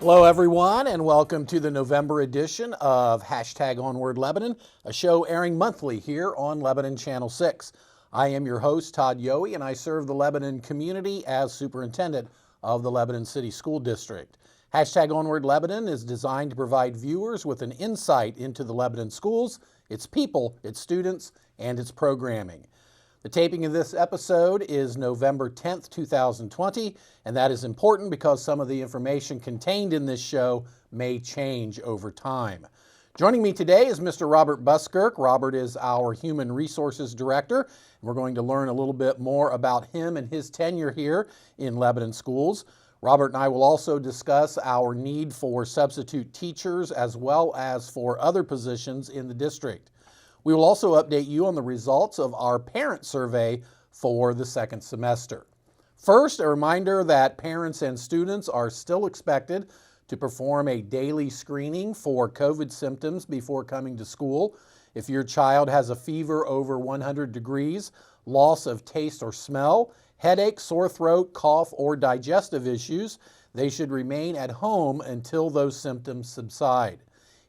Hello, everyone, and welcome to the November edition of #OnwardLebanon, a show airing monthly here on Lebanon Channel 6. I am your host, Todd Yohe, and I serve the Lebanon community as superintendent of the Lebanon City School District. #OnwardLebanon is designed to provide viewers with an insight into the Lebanon schools, its people, its students, and its programming. The taping of this episode is November 10th, 2020, and that is important because some of the information contained in this show may change over time. Joining me today is Mr. Robert Buskirk. Robert is our Human Resources Director, and we're going to learn a little bit more about him and his tenure here in Lebanon schools. Robert and I will also discuss our need for substitute teachers as well as for other positions in the district. We will also update you on the results of our parent survey for the second semester. First, a reminder that parents and students are still expected to perform a daily screening for COVID symptoms before coming to school. If your child has a fever over 100 degrees, loss of taste or smell, headache, sore throat, cough, or digestive issues, they should remain at home until those symptoms subside.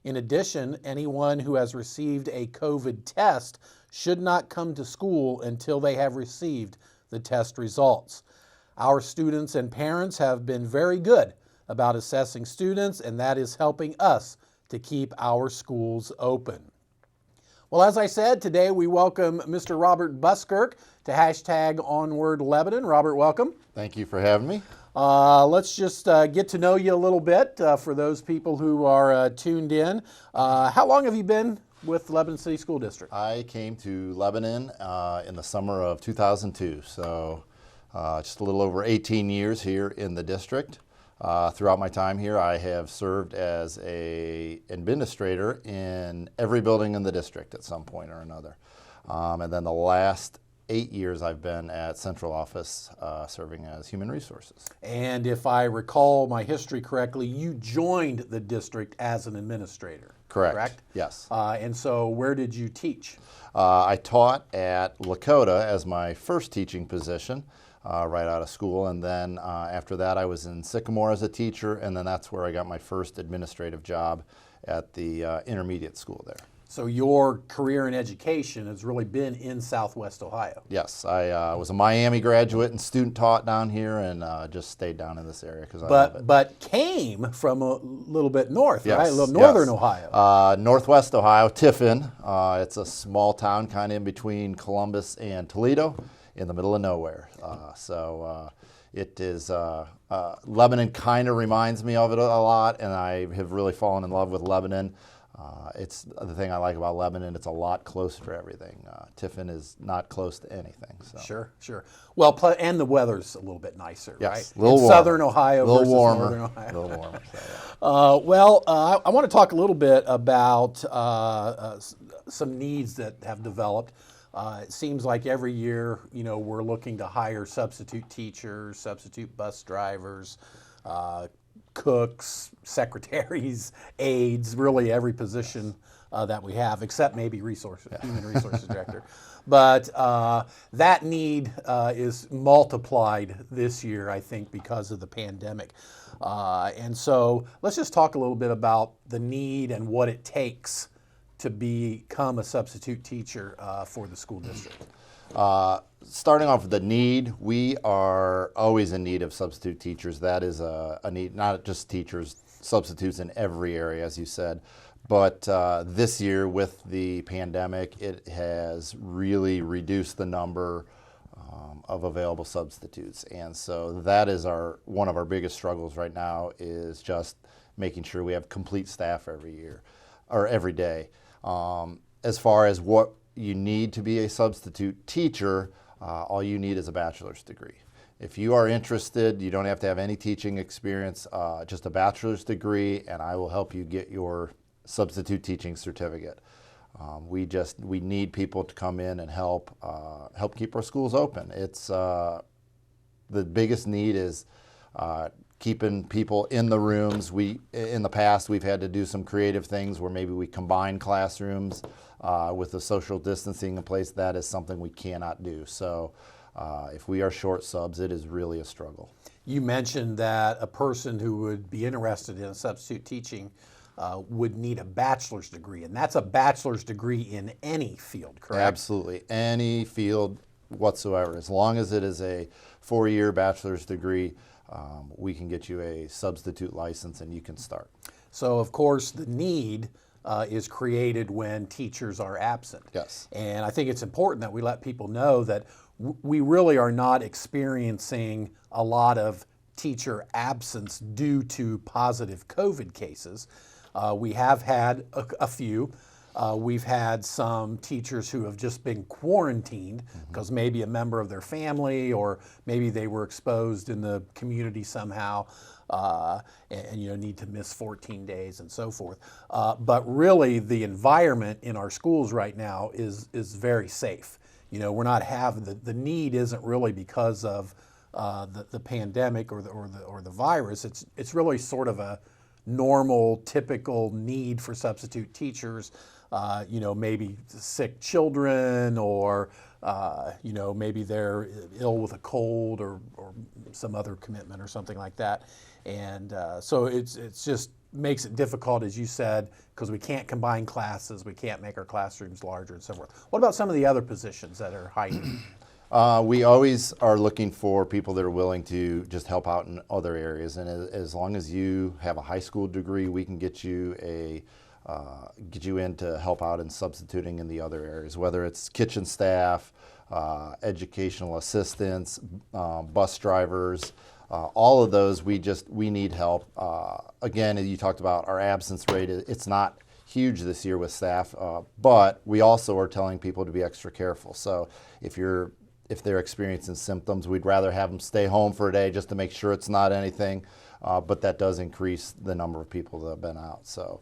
In addition, anyone who has received a COVID test should not come to school until they have received the test results. Our students and parents have been very good about assessing students, and that is helping us to keep our schools open. Well, as I said, today we welcome Mr. Robert Buskirk to #OnwardLebanon. Robert, welcome. Thank you for having me. Let's just get to know you a little bit for those people who are tuned in. How long have you been with Lebanon City School District? I came to Lebanon in the summer of 2002, so just a little over 18 years here in the district. Throughout my time here, I have served as an administrator in every building in the district at some point or another. And then the last 8 years I've been at central office serving as human resources. And if I recall my history correctly, you joined the district as an administrator. Correct? Yes. And so where did you teach? I taught at Lakota as my first teaching position right out of school, and then after that I was in Sycamore as a teacher, and then that's where I got my first administrative job at the intermediate school there. So your career in education has really been in Southwest Ohio. Yes, I was a Miami graduate and student taught down here, and just stayed down in this area because I love it. But came from a little bit north, yes, right? A little northern yes. Ohio. Northwest Ohio, Tiffin. It's a small town kind of in between Columbus and Toledo, in the middle of nowhere. It is, Lebanon kind of reminds me of it a lot, and I have really fallen in love with Lebanon. It's the thing I like about Lebanon. It's a lot closer to everything. Tiffin is not close to anything. So. Sure. Well, and the weather's a little bit nicer, yes, right? A little warmer. Southern Ohio versus warmer, northern Ohio. A little warmer. So, yeah. I want to talk a little bit about some needs that have developed. It seems like every year, we're looking to hire substitute teachers, substitute bus drivers, cooks, secretaries, aides, really every position that we have, except maybe human resources director. But that need is multiplied this year, I think, because of the pandemic. And so let's just talk a little bit about the need and what it takes to become a substitute teacher for the school district. Starting off with the need, we are always in need of substitute teachers. That is a need, not just teachers, substitutes in every area, as you said. But this year with the pandemic, it has really reduced the number of available substitutes. And so that is one of our biggest struggles right now, is just making sure we have complete staff every year or every day. As far as what you need to be a substitute teacher, all you need is a bachelor's degree. If you are interested, you don't have to have any teaching experience, just a bachelor's degree, and I will help you get your substitute teaching certificate. We need people to come in and help keep our schools open. It's the biggest need is keeping people in the rooms. In the past, we've had to do some creative things where maybe we combine classrooms with the social distancing in place. That is something we cannot do. So if we are short subs, it is really a struggle. You mentioned that a person who would be interested in substitute teaching would need a bachelor's degree, and that's a bachelor's degree in any field, correct? Absolutely. Any field whatsoever. As long as it is a 4-year bachelor's degree, we can get you a substitute license and you can start. So, of course, the need is created when teachers are absent. Yes. And I think it's important that we let people know that we really are not experiencing a lot of teacher absence due to positive COVID cases. We have had a few. We've had some teachers who have just been quarantined because maybe a member of their family or maybe they were exposed in the community somehow and need to miss 14 days and so forth. But really the environment in our schools right now is very safe. We're not having the need isn't really because of the pandemic or the virus. It's really sort of a normal, typical need for substitute teachers. Maybe sick children or, maybe they're ill with a cold or some other commitment or something like that. And so it's just makes it difficult, as you said, because we can't combine classes, we can't make our classrooms larger and so forth. What about some of the other positions that are high need? We always are looking for people that are willing to just help out in other areas. And as long as you have a high school degree, we can get you in to help out in substituting in the other areas, whether it's kitchen staff, educational assistants, bus drivers, all of those. We need help. Again, you talked about our absence rate. It's not huge this year with staff, but we also are telling people to be extra careful. So if they're experiencing symptoms, we'd rather have them stay home for a day just to make sure it's not anything. But that does increase the number of people that have been out. So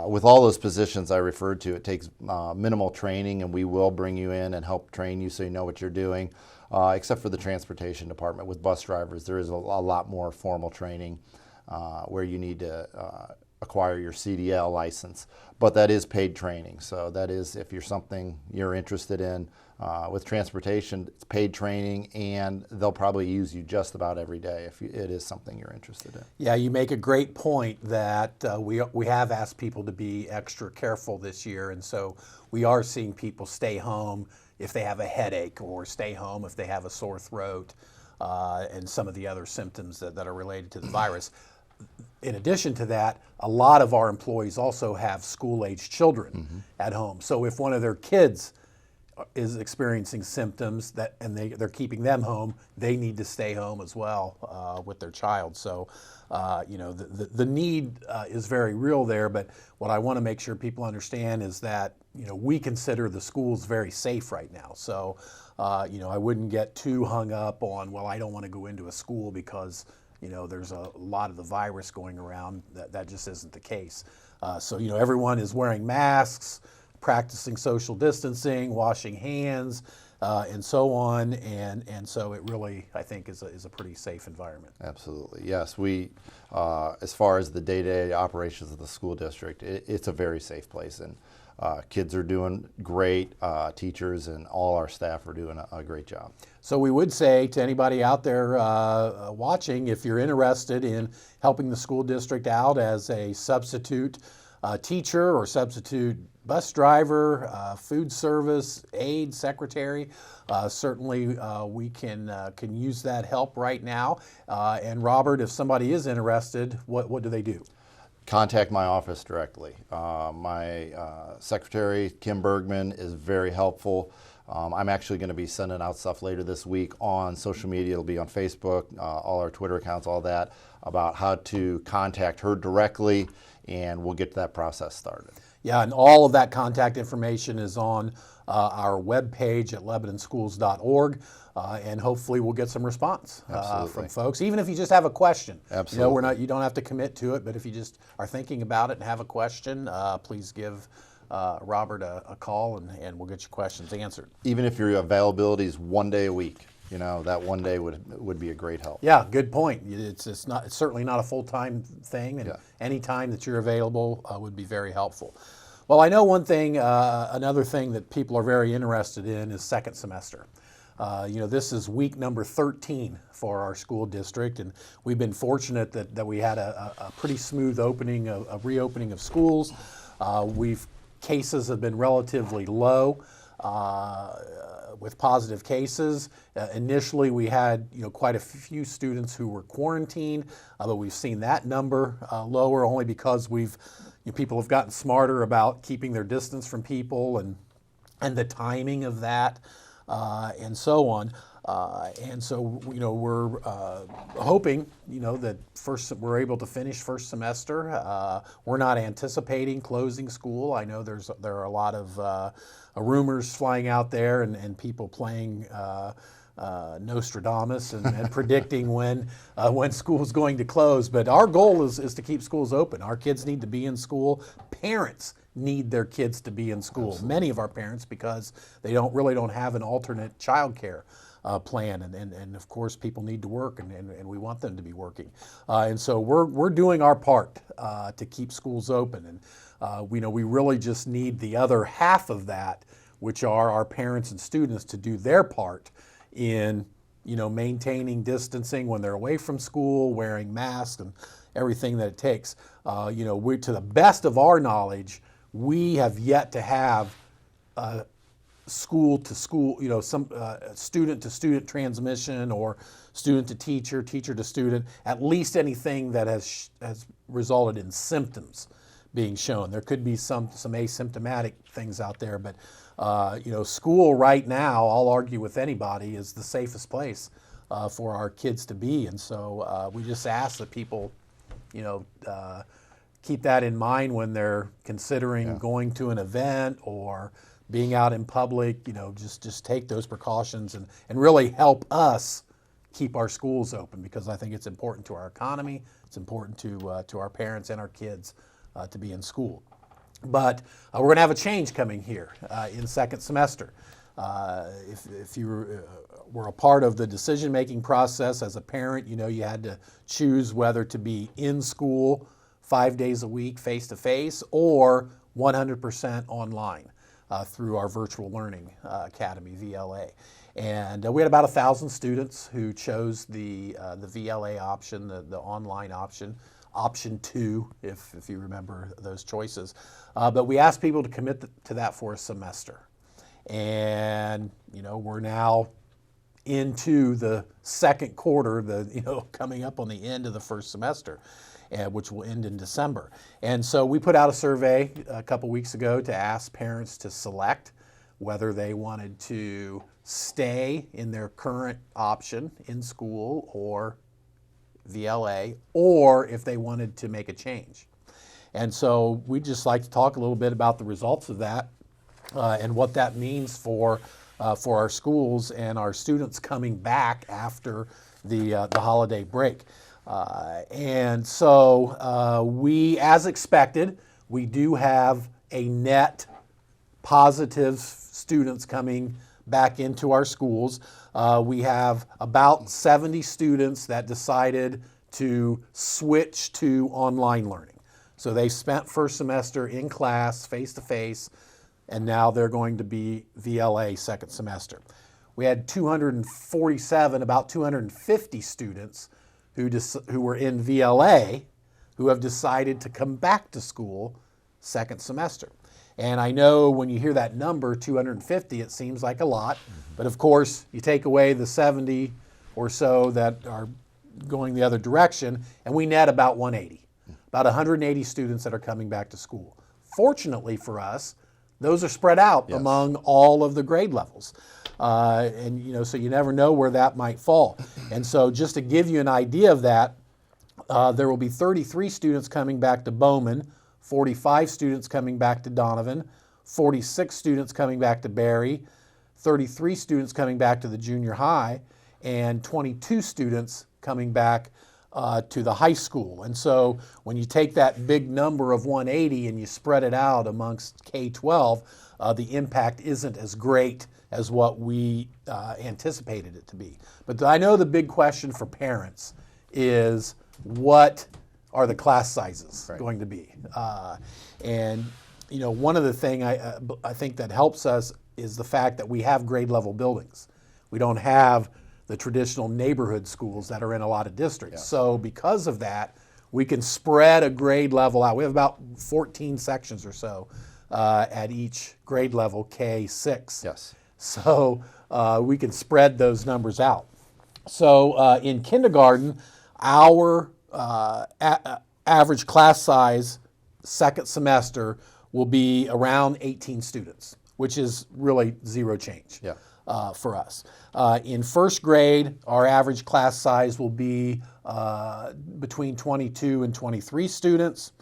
with all those positions I referred to, it takes minimal training, and we will bring you in and help train you so you know what you're doing. Except for the transportation department with bus drivers, there is a lot more formal training where you need to acquire your CDL license. But that is paid training. So that is, if you're something you're interested in, with transportation, it's paid training, and they'll probably use you just about every day if it is something you're interested in. Yeah, you make a great point that we have asked people to be extra careful this year, and so we are seeing people stay home if they have a headache or stay home if they have a sore throat and some of the other symptoms that are related to the virus. In addition to that, a lot of our employees also have school-aged children at home. So if one of their kids is experiencing symptoms and they're keeping them home, they need to stay home as well with their child. So, the need is very real there. But what I want to make sure people understand is that we consider the schools very safe right now. So, I wouldn't get too hung up on, well, I don't want to go into a school because there's a lot of the virus going around. That just isn't the case. So everyone is wearing masks, practicing social distancing, washing hands, and so on, and so it really, I think, is a pretty safe environment. Absolutely, yes. We, as far as the day-to-day operations of the school district, it's a very safe place, and kids are doing great. Teachers and all our staff are doing a great job. So we would say to anybody out there watching, if you're interested in helping the school district out as a substitute teacher or substitute bus driver, food service, aide, secretary, certainly we can use that help right now. And Robert, if somebody is interested, what do they do? Contact my office directly. My secretary, Kim Bergman, is very helpful. I'm actually going to be sending out stuff later this week on social media. It'll be on Facebook, all our Twitter accounts, all that, about how to contact her directly, and we'll get that process started. Yeah, and all of that contact information is on our webpage at LebanonSchools.org, and hopefully we'll get some response from folks. Even if you just have a question, absolutely. You don't have to commit to it, but if you just are thinking about it and have a question, please give Robert a call, and we'll get your questions answered. Even if your availability is 1 day a week, that 1 day would be a great help. Yeah, good point. It's certainly not a full-time thing, and any time that you're available would be very helpful. Well, I know one thing, another thing that people are very interested in is second semester. This is week number 13 for our school district, and we've been fortunate that we had a pretty smooth opening, a reopening of schools. Cases have been relatively low with positive cases. Initially, we had quite a few students who were quarantined, but we've seen that number lower only because people have gotten smarter about keeping their distance from people and the timing of that. And so on. And so, we're hoping, that we're able to finish first semester. We're not anticipating closing school. I know there are a lot of rumors flying out there and people playing Nostradamus and predicting when school's going to close. But our goal is to keep schools open. Our kids need to be in school. Parents need their kids to be in school. Absolutely. Many of our parents, because they really don't have an alternate child care plan, and of course people need to work, and we want them to be working, and so we're doing our part to keep schools open, and we really just need the other half of that, which are our parents and students, to do their part in maintaining distancing when they're away from school, wearing masks and everything that it takes. To the best of our knowledge, we have yet to have school to school, some student to student transmission, or student to teacher, teacher to student, at least anything that has resulted in symptoms being shown. There could be some asymptomatic things out there, but school right now, I'll argue with anybody, is the safest place for our kids to be. And so we just ask that people, keep that in mind when they're considering going to an event or being out in public. Just take those precautions and really help us keep our schools open, because I think it's important to our economy. It's important to our parents and our kids to be in school. But we're going to have a change coming here in second semester. If you were a part of the decision-making process as a parent, you had to choose whether to be in school 5 days a week, face-to-face, or 100% online through our Virtual Learning Academy, VLA. And we had about 1,000 students who chose the VLA option, the online option, option 2, if you remember those choices. But we asked people to commit to that for a semester. And, we're now into the second quarter, coming up on the end of the first semester, which will end in December. And so we put out a survey a couple weeks ago to ask parents to select whether they wanted to stay in their current option in school or VLA, or if they wanted to make a change. And so we'd just like to talk a little bit about the results of that and what that means for our schools and our students coming back after the holiday break. And so we, as expected, we do have a net positive students coming back into our schools. We have about 70 students that decided to switch to online learning. So they spent first semester in class, face-to-face, and now they're going to be VLA second semester. We had 247, about 250 students who were in VLA who have decided to come back to school second semester. And I know when you hear that number, 250, it seems like a lot. But of course, you take away the 70 or so that are going the other direction, and we net about 180. About 180 students that are coming back to school. Fortunately for us, those are spread out among all of the grade levels. And so you never know where that might fall. And so just to give you an idea of that, there will be 33 students coming back to Bowman, 45 students coming back to Donovan, 46 students coming back to Barry, 33 students coming back to the junior high, and 22 students coming back to the high school. And so when you take that big number of 180 and you spread it out amongst K-12, the impact isn't as great as what we anticipated it to be. But I know the big question for parents is, what are the class sizes going to be? And one of the things I think that helps us is the fact that we have grade level buildings. We don't have the traditional neighborhood schools that are in a lot of districts. Yes. So because of that, we can spread a grade level out. We have about 14 sections or so at each grade level, K6. Yes. So we can spread those numbers out. So in kindergarten, our average class size second semester will be around 18 students, which is really zero change for us. In first grade, our average class size will be between 22 and 23 students.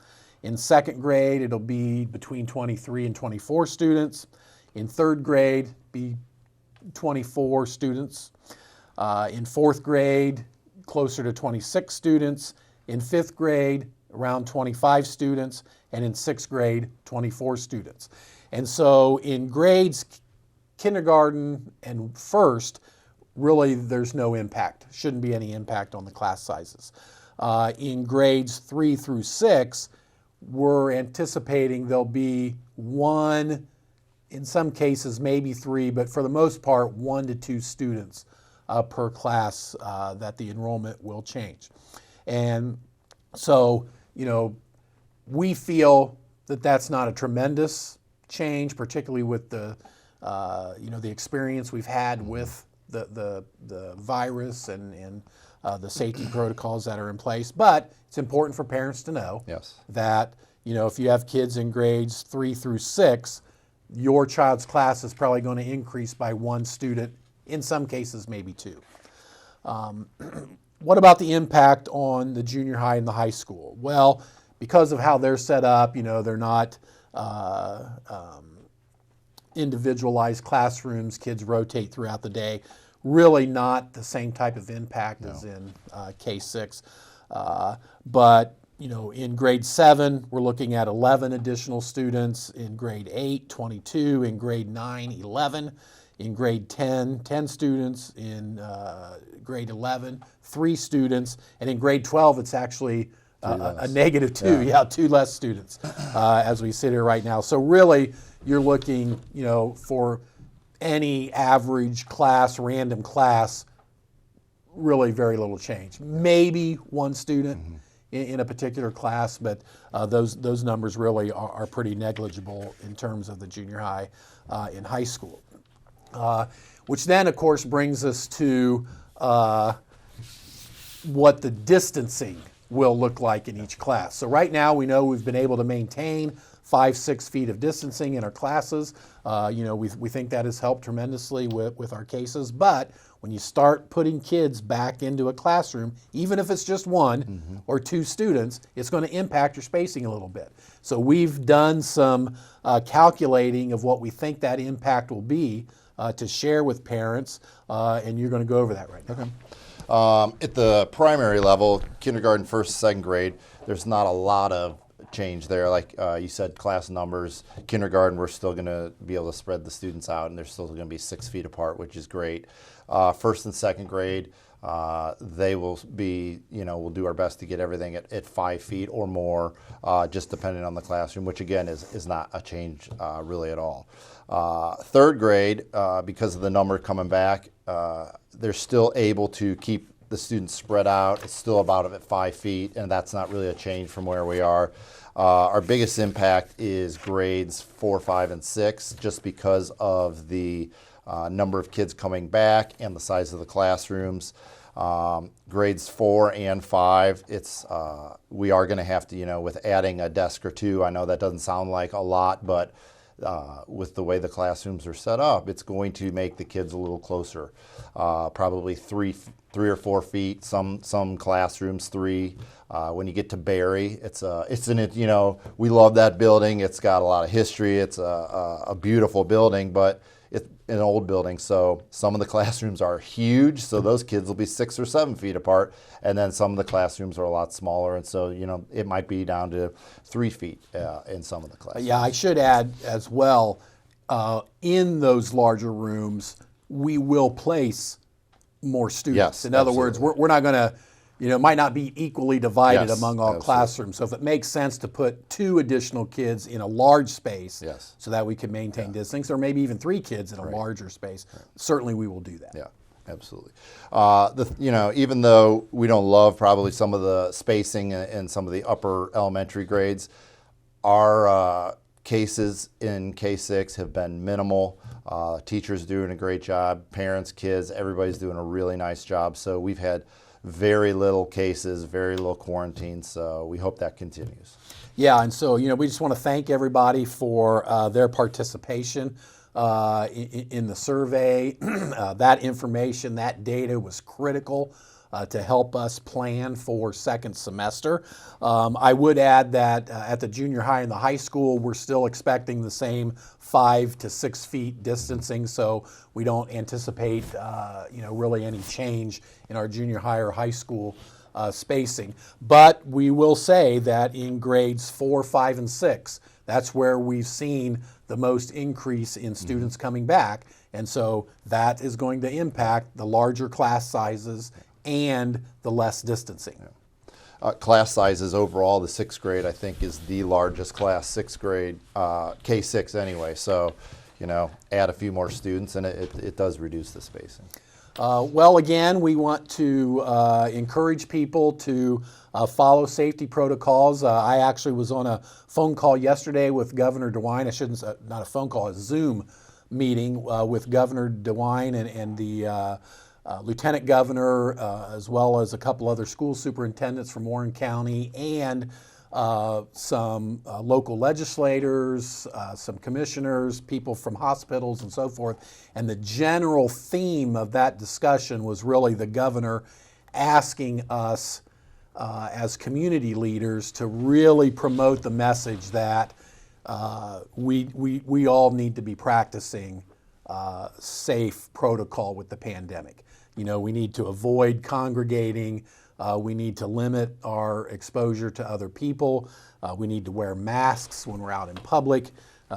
In second grade, it'll be between 23 and 24 students. In third grade, be 24 students. In fourth grade, closer to 26 students. In fifth grade, around 25 students. And in sixth grade, 24 students. And so in grades, kindergarten and first, really there's no impact. Shouldn't be any impact on the class sizes. In grades 3 through 6, we're anticipating there'll be one, in some cases maybe 3, but for the most part 1 to 2 students per class that the enrollment will change. And so, we feel that that's not a tremendous change, particularly with the experience we've had with the virus and the safety protocols that are in place. But it's important for parents to know that, if you have kids in grades 3 through 6, your child's class is probably going to increase by 1 student, in some cases maybe 2. What about the impact on the junior high and the high school? Well, because of how they're set up, they're not individualized classrooms. Kids rotate throughout the day. Really not the same type of impact as in K6. But, in grade 7, we're looking at 11 additional students. In grade 8, 22. In grade 9, 11. In grade 10, 10 students. In grade 11, 3 students. And in grade 12, it's actually a negative 2. 2 less students as we sit here right now. So really, you're looking, for any average class, random class, really very little change. Maybe 1 student in a particular class, but those numbers really are pretty negligible in terms of the junior high and high school. Which then, of course, brings us to what the distancing will look like in each class. So right now we know we've been able to maintain 5-6 feet of distancing in our classes. We think that has helped tremendously with our cases. But when you start putting kids back into a classroom, even if it's just 1 or 2 students, it's going to impact your spacing a little bit. So we've done some calculating of what we think that impact will be to share with parents, and you're going to go over that right now. Okay. At the primary level, kindergarten, first, second grade, there's not a lot of change there. Like you said, class numbers. Kindergarten, we're still going to be able to spread the students out, and they're still going to be 6 feet apart, which is great. First and second grade, they will be, we'll do our best to get everything at 5 feet or more, just depending on the classroom, which again is not a change really at all. Third grade, because of the number coming back, they're still able to keep the students spread out. It's still about at 5 feet, and that's not really a change from where we are. Our biggest impact is grades 4, 5, and 6, just because of the number of kids coming back and the size of the classrooms. Grades 4 and 5, we are going to have to, with adding a desk or 2, I know that doesn't sound like a lot, but with the way the classrooms are set up, it's going to make the kids a little closer. Probably 3 or 4 feet. Some classrooms 3. When you get to Barry, we love that building. It's got a lot of history. It's a beautiful building, but it's an old building, so some of the classrooms are huge, so those kids will be 6 or 7 feet apart, and then some of the classrooms are a lot smaller, and so it might be down to 3 feet in some of the classrooms. Yeah, I should add as well, in those larger rooms, we will place more students. Yes, in other words, we're not going to, it might not be equally divided among all classrooms. So if it makes sense to put 2 additional kids in a large space so that we can maintain distance, or maybe even 3 kids in a larger space, certainly we will do that. Yeah. Absolutely. Even though we don't love probably some of the spacing in some of the upper elementary grades, our cases in K-6 have been minimal. Teachers doing a great job, parents, kids, everybody's doing a really nice job. So we've had very little cases, very little quarantine, so we hope that continues. Yeah, and so, we just want to thank everybody for their participation in the survey. That information, that data was critical to help us plan for second semester. I would add that at the junior high and the high school, we're still expecting the same 5 to 6 feet distancing, so we don't anticipate really any change in our junior high or high school spacing. But we will say that in grades 4, 5, and 6, that's where we've seen the most increase in students coming back. And so that is going to impact the larger class sizes and the less distancing. Class sizes overall, the 6th grade, I think, is the largest class, 6th grade, K-6 anyway. So, add a few more students and it does reduce the spacing. Well, again, we want to encourage people to follow safety protocols. I actually was on a phone call yesterday with Governor DeWine. I shouldn't, not a phone call, a Zoom meeting with Governor DeWine and the Lieutenant Governor, as well as a couple other school superintendents from Warren County, and some local legislators, some commissioners, people from hospitals and so forth. And the general theme of that discussion was really the governor asking us as community leaders to really promote the message that we all need to be practicing safe protocol with the pandemic. We need to avoid congregating. We need to limit our exposure to other people. We need to wear masks when we're out in public.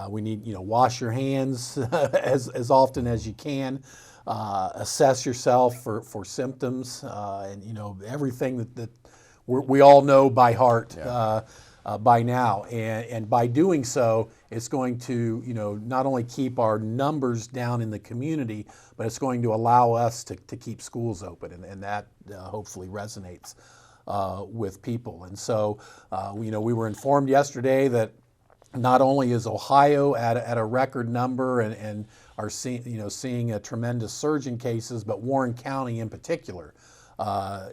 We need, wash your hands as often as you can. Assess yourself for symptoms, and everything that we all know by heart. Yeah. By now, and by doing so, it's going to not only keep our numbers down in the community, but it's going to allow us to keep schools open, and that hopefully resonates with people. And so we were informed yesterday that not only is Ohio at a record number and are seeing a tremendous surge in cases, but Warren County in particular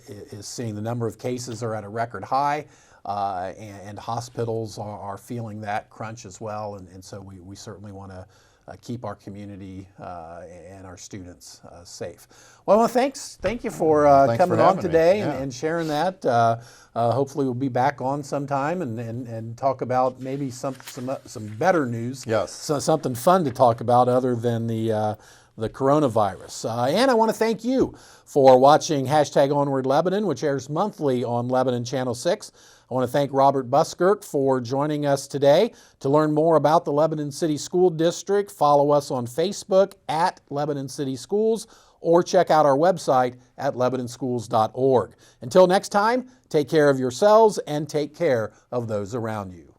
is seeing the number of cases are at a record high. And hospitals are feeling that crunch as well, and so we certainly want to keep our community and our students safe. Well, thank you for coming on today and sharing that. Hopefully we'll be back on sometime and talk about maybe some better news. Yes. Something fun to talk about other than the coronavirus. And I want to thank you for watching #Onward Lebanon, which airs monthly on Lebanon Channel 6. I want to thank Robert Buskirk for joining us today. To learn more about the Lebanon City School District, follow us on Facebook at Lebanon City Schools, or check out our website at lebanonschools.org. Until next time, take care of yourselves and take care of those around you.